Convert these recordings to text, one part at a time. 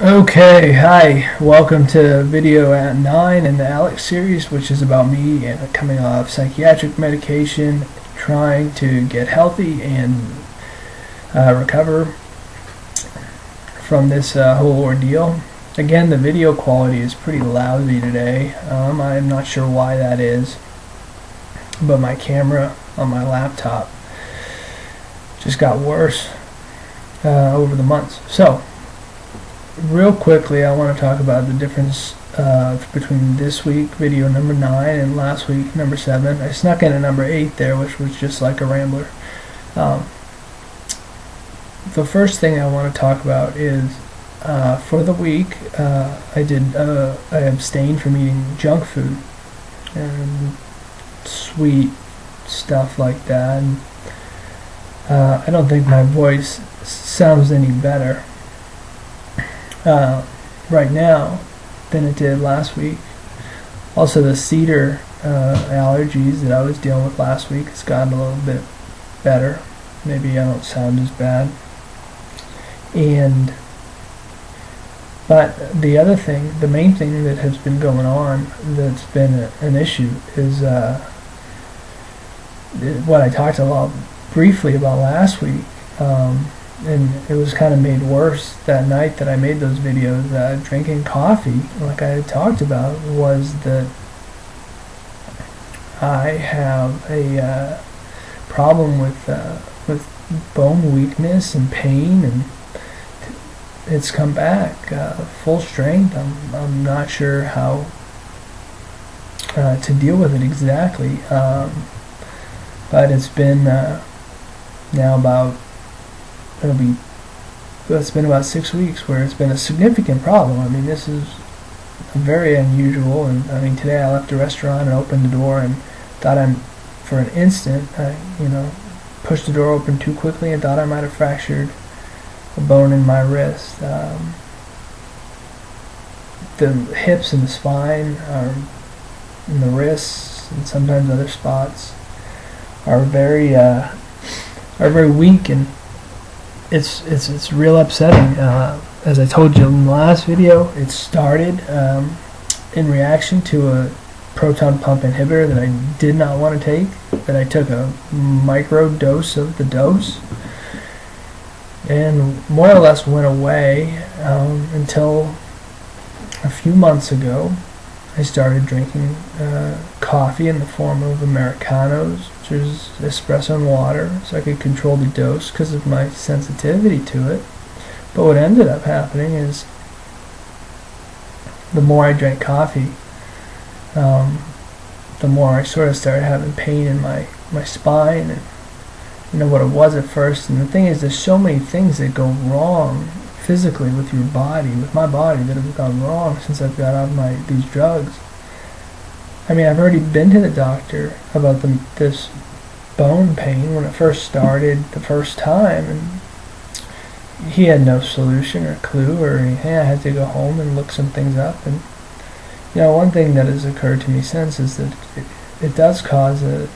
Okay, hi. Welcome to video at 9 in the Alex series, which is about me and coming off psychiatric medication, trying to get healthy and recover from this whole ordeal. Again, the video quality is pretty lousy today. I'm not sure why that is, but my camera on my laptop just got worse over the months. So, real quickly, I want to talk about the difference between this week, video number 9, and last week, number 7. I snuck in a number 8 there, which was just like a rambler. The first thing I want to talk about is for the week, I abstained from eating junk food and sweet stuff like that. And, I don't think my voice sounds any better right now than it did last week. Also, the cedar allergies that I was dealing with last week has gotten a little bit better. Maybe I don't sound as bad. But the other thing, the main thing that has been going on that's been an issue is what I talked a lot briefly about last week. And it was kind of made worse that night that I made those videos. Drinking coffee, like I had talked about, was that I have a problem with bone weakness and pain, and it's come back full strength. I'm not sure how to deal with it exactly, but it's been now about it's been about 6 weeks where it's been a significant problem. I mean, this is very unusual. And I mean, today I left a restaurant and opened the door and thought for an instant, pushed the door open too quickly and thought I might have fractured a bone in my wrist. The hips and the spine and the wrists and sometimes other spots are very weak, and it's real upsetting. As I told you in the last video, it started in reaction to a proton pump inhibitor that I did not want to take, that I took a micro dose of the dose, and more or less went away until a few months ago. I started drinking coffee in the form of Americanos, which is espresso and water, so I could control the dose because of my sensitivity to it. But what ended up happening is the more I drank coffee, the more I sort of started having pain in my spine, and what it was at first. And the thing is, there's so many things that go wrong physically with your body, with my body, that have gone wrong since I've got off these drugs. I mean, I've already been to the doctor about this bone pain when it first started the first time, and he had no solution or clue or anything. I had to go home and look some things up. And one thing that has occurred to me since is that it does cause a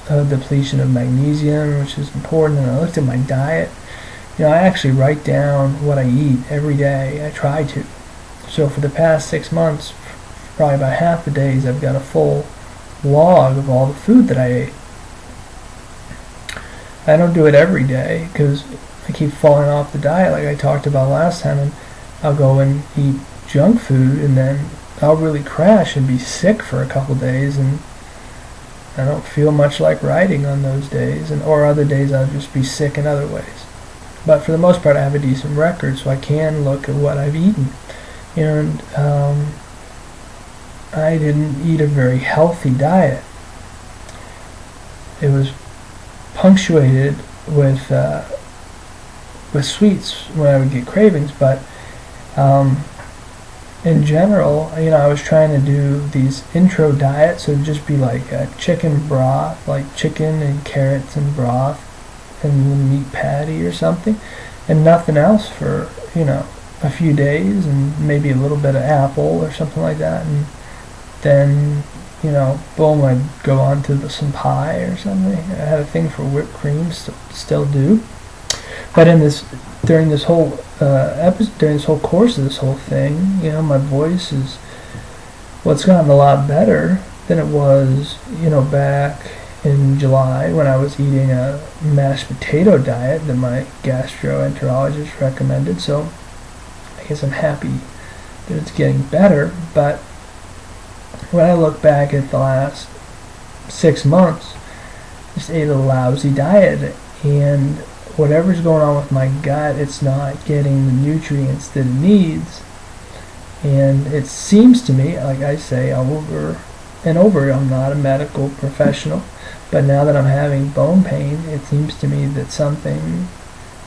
depletion of magnesium, which is important. And I looked at my diet. I actually write down what I eat every day. I try to. So for the past 6 months, probably about half the days, I've got a full log of all the food that I ate. I don't do it every day because I keep falling off the diet like I talked about last time, and I'll go and eat junk food, and then I'll really crash and be sick for a couple days, and I don't feel much like writing on those days, or other days I'll just be sick in other ways. But for the most part, I have a decent record, so I can look at what I've eaten. And I didn't eat a very healthy diet. It was punctuated with sweets when I would get cravings, but in general, I was trying to do these intro diets, so it'd just be like a chicken broth, like chicken and carrots and broth and a meat patty or something, and nothing else for a few days, and maybe a little bit of apple or something like that, and then boom, I'd go on to some pie or something. I had a thing for whipped cream, still do. But in this during this whole during this whole course of this whole thing, you know, my voice is what's gotten a lot better than it was, you know, back in July when I was eating a mashed potato diet that my gastroenterologist recommended. So I guess I'm happy that it's getting better. But when I look back at the last 6 months, I just ate a lousy diet, and whatever's going on with my gut, it's not getting the nutrients that it needs. And it seems to me, like I say over and over, I'm not a medical professional, but now that I'm having bone pain, it seems to me that something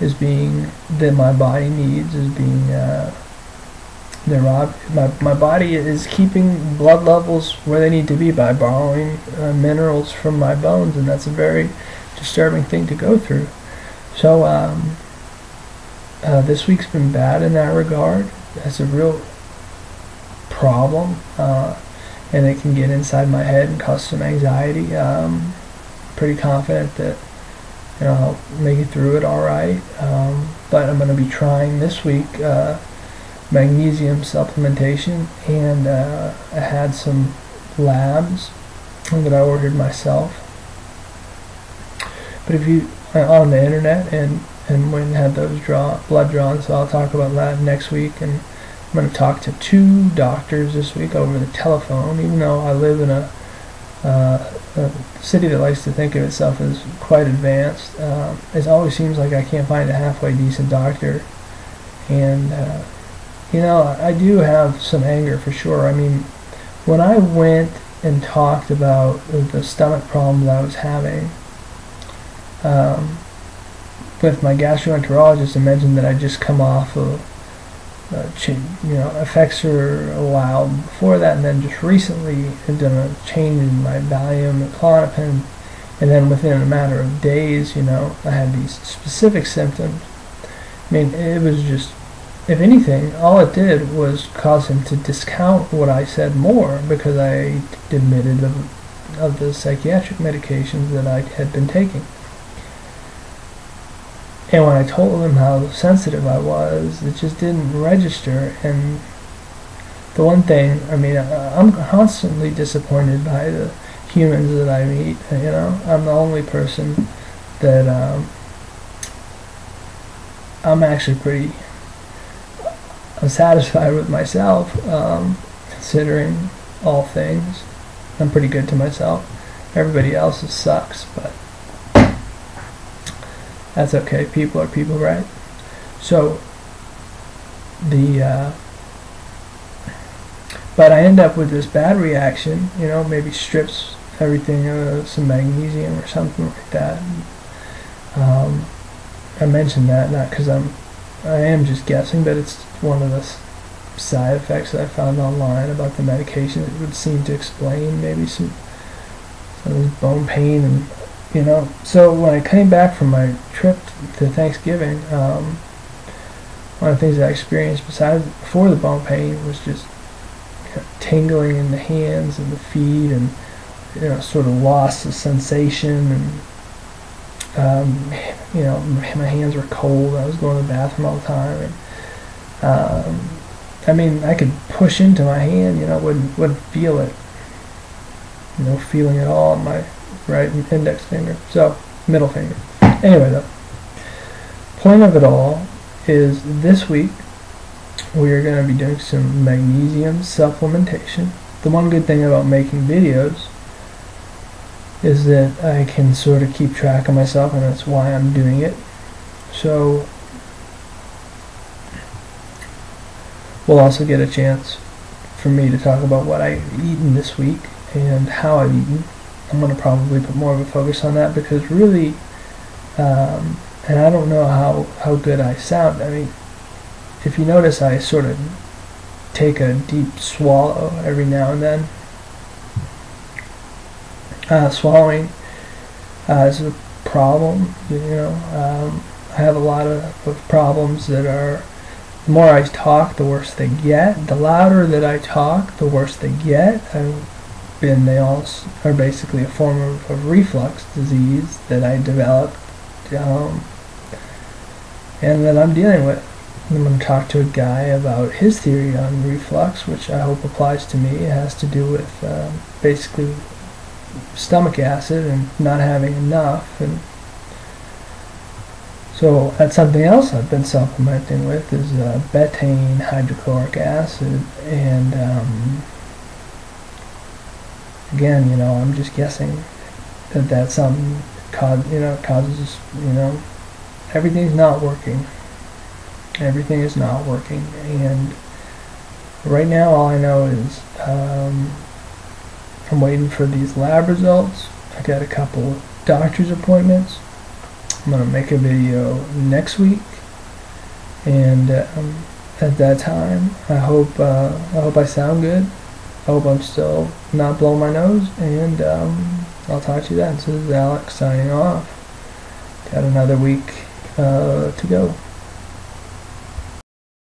is being, that my body needs, is being my body is keeping blood levels where they need to be by borrowing minerals from my bones, and that's a very disturbing thing to go through. So this week's been bad in that regard. That's a real problem, and it can get inside my head and cause some anxiety. Pretty confident that, you know, I'll make it through it all right, but I'm going to be trying this week magnesium supplementation, and I had some labs that I ordered myself. But if you on the internet and went and had those blood drawn, so I'll talk about that next week. And I'm going to talk to 2 doctors this week over the telephone, even though I live in a city that likes to think of itself as quite advanced. It always seems like I can't find a halfway decent doctor, and you know, I do have some anger for sure. I mean, when I went and talked about the stomach problems I was having with my gastroenterologist, and mentioned that I'd just come off of you know, Effexor a while before that, and then just recently had done a change in my Valium and Klonopin, and then within a matter of days, you know, I had these specific symptoms. I mean, it was just, if anything, all it did was cause him to discount what I said more, because I admitted of the psychiatric medications that I had been taking. And when I told him how sensitive I was, it just didn't register. And the one thing, I mean, I'm constantly disappointed by the humans that I meet. You know, I'm the only person that I'm actually pretty unsatisfied with myself, considering all things. I'm pretty good to myself. Everybody else sucks, but that's okay. People are people, right? So but I end up with this bad reaction, you know, maybe strips everything of some magnesium or something like that. I mentioned that not because I am just guessing, but it's one of the side effects that I found online about the medication. It would seem to explain maybe some of this bone pain, and you know. So when I came back from my trip to Thanksgiving, one of the things I experienced before the bone pain was just, you know, tingling in the hands and the feet, and, you know, sort of loss of sensation, and you know, my hands were cold. I was going to the bathroom all the time, and I mean, I could push into my hand, you know, wouldn't feel it, you know, feeling it all on my right index finger, so middle finger. Anyway, the point of it all is this week we are going to be doing some magnesium supplementation. The one good thing about making videos is that I can sort of keep track of myself, and that's why I'm doing it. So we'll also get a chance for me to talk about what I've eaten this week and how I've eaten. I'm going to probably put more of a focus on that, because really, and I don't know how good I sound. I mean, if you notice, I sort of take a deep swallow every now and then. Swallowing is a problem, you know. I have a lot of problems that are, the more I talk, the worse they get. The louder that I talk, the worse they get. And they all are basically a form of reflux disease that I developed and that I'm dealing with. I'm going to talk to a guy about his theory on reflux, which I hope applies to me. It has to do with basically stomach acid and not having enough. And so that's something else I've been supplementing with is betaine hydrochloric acid. And again, I'm just guessing that that's something causes, everything's not working. Everything is not working, and right now all I know is I'm waiting for these lab results. I got a couple of doctor's appointments. I'm gonna make a video next week, and at that time I hope I sound good. I hope I'm still not blowing my nose, and I'll talk to you then. So this is Alex signing off. Got another week to go.